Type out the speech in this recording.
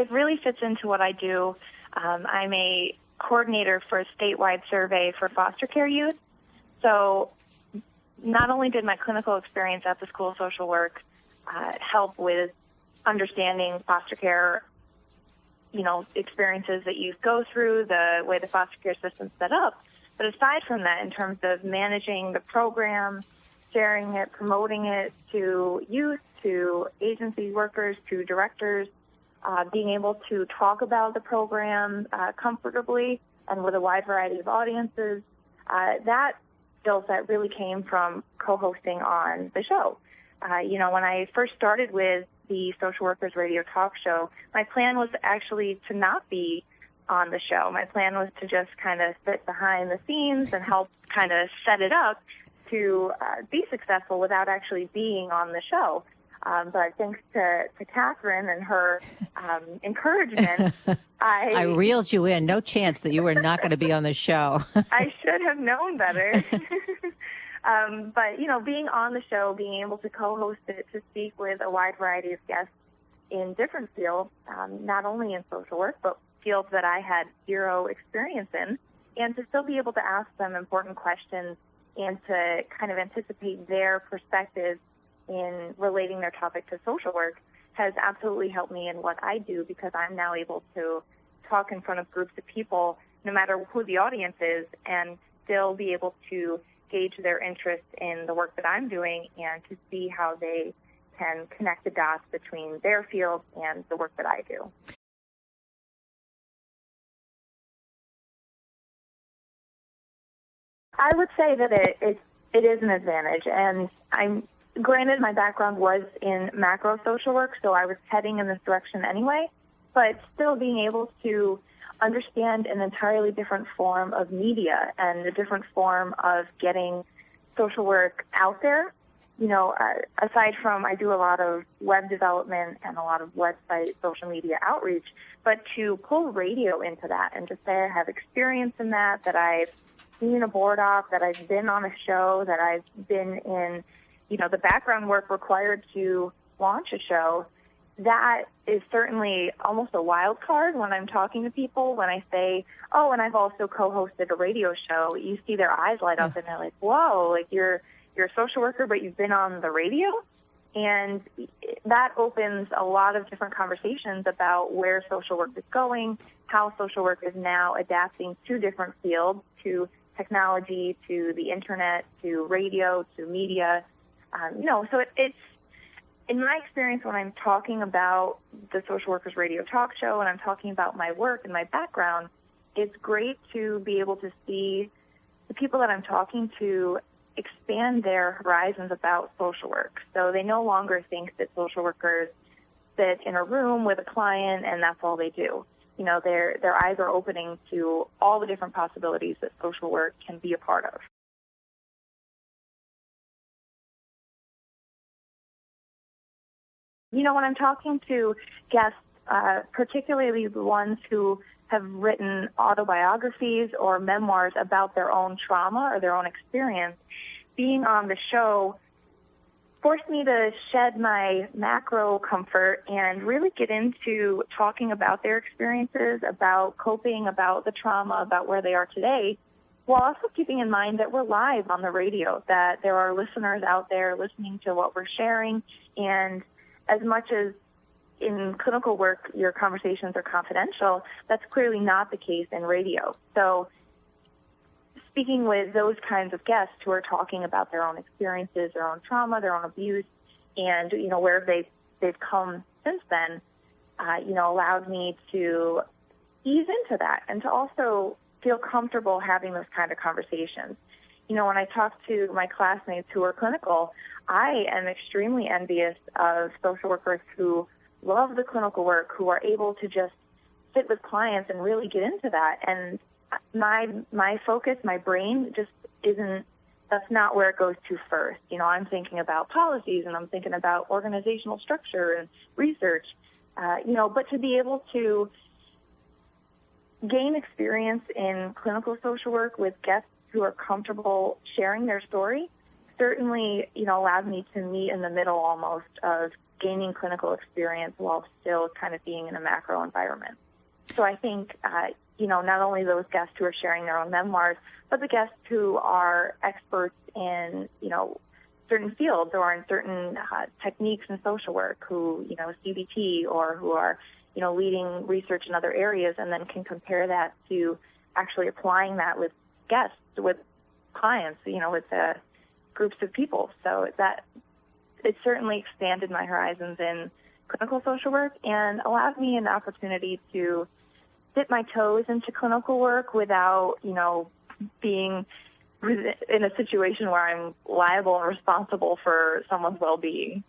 it really fits into what I do. I'm a coordinator for a statewide survey for foster care youth. So not only did my clinical experience at the School of Social Work help with understanding foster care, experiences that youth go through, the way the foster care system's set up, but aside from that, in terms of managing the program, sharing it, promoting it to youth, to agency workers, to directors, being able to talk about the program comfortably and with a wide variety of audiences, that skill set really came from co-hosting on the show. When I first started with the Social Workers Radio Talk Show, my plan was actually to not be on the show. My plan was to just kind of sit behind the scenes and help kind of set it up to be successful without actually being on the show. But thanks to Catherine and her encouragement, I reeled you in. No chance that you were not going to be on the show. I should have known better. But, being on the show, being able to co-host it, to speak with a wide variety of guests in different fields, not only in social work, but fields that I had zero experience in, and to still be able to ask them important questions and to kind of anticipate their perspectives in relating their topic to social work has absolutely helped me in what I do, because I'm now able to talk in front of groups of people, no matter who the audience is, and still be able to gauge their interest in the work that I'm doing and to see how they can connect the dots between their field and the work that I do. I would say that it is an advantage, and granted, my background was in macro social work, so I was heading in this direction anyway, but still being able to understand an entirely different form of media and a different form of getting social work out there. Aside from I do a lot of web development and a lot of website social media outreach, but to pull radio into that and to say I have experience in that I've seen a board op, that I've been on a show, that I've been in, the background work required to launch a show, that is certainly almost a wild card when I'm talking to people. When I say, oh, and I've also co-hosted a radio show, you see their eyes light up and they're like, whoa, like you're a social worker, but you've been on the radio? And that opens a lot of different conversations about where social work is going, how social work is now adapting to different fields, to technology, to the internet, to radio, to media. So it's, in my experience, when I'm talking about the Social Workers Radio Talk Show and I'm talking about my work and my background, it's great to be able to see the people that I'm talking to expand their horizons about social work. So they no longer think that social workers sit in a room with a client and that's all they do. Their eyes are opening to all the different possibilities that social work can be a part of. When I'm talking to guests, particularly the ones who have written autobiographies or memoirs about their own trauma or their own experience, being on the show forced me to shed my macro comfort and really get into talking about their experiences, about coping, about the trauma, about where they are today, while also keeping in mind that we're live on the radio, that there are listeners out there listening to what we're sharing. And as much as in clinical work your conversations are confidential, that's clearly not the case in radio. So speaking with those kinds of guests who are talking about their own experiences, their own trauma, their own abuse, and where they've come since then, allowed me to ease into that and to also feel comfortable having those kind of conversations. When I talk to my classmates who are clinical, I am extremely envious of social workers who love the clinical work, who are able to just sit with clients and really get into that. And my focus, my brain just isn't, that's not where it goes to first. I'm thinking about policies and I'm thinking about organizational structure and research, but to be able to gain experience in clinical social work with guests who are comfortable sharing their story certainly, allowed me to meet in the middle almost of gaining clinical experience while still kind of being in a macro environment. So I think, not only those guests who are sharing their own memoirs, but the guests who are experts in, certain fields or in certain techniques in social work, who, CBT, or who are, leading research in other areas, and then can compare that to actually applying that with guests, with clients, with groups of people. So that it certainly expanded my horizons in clinical social work and allowed me an opportunity to dip my toes into clinical work without, being in a situation where I'm liable and responsible for someone's well-being.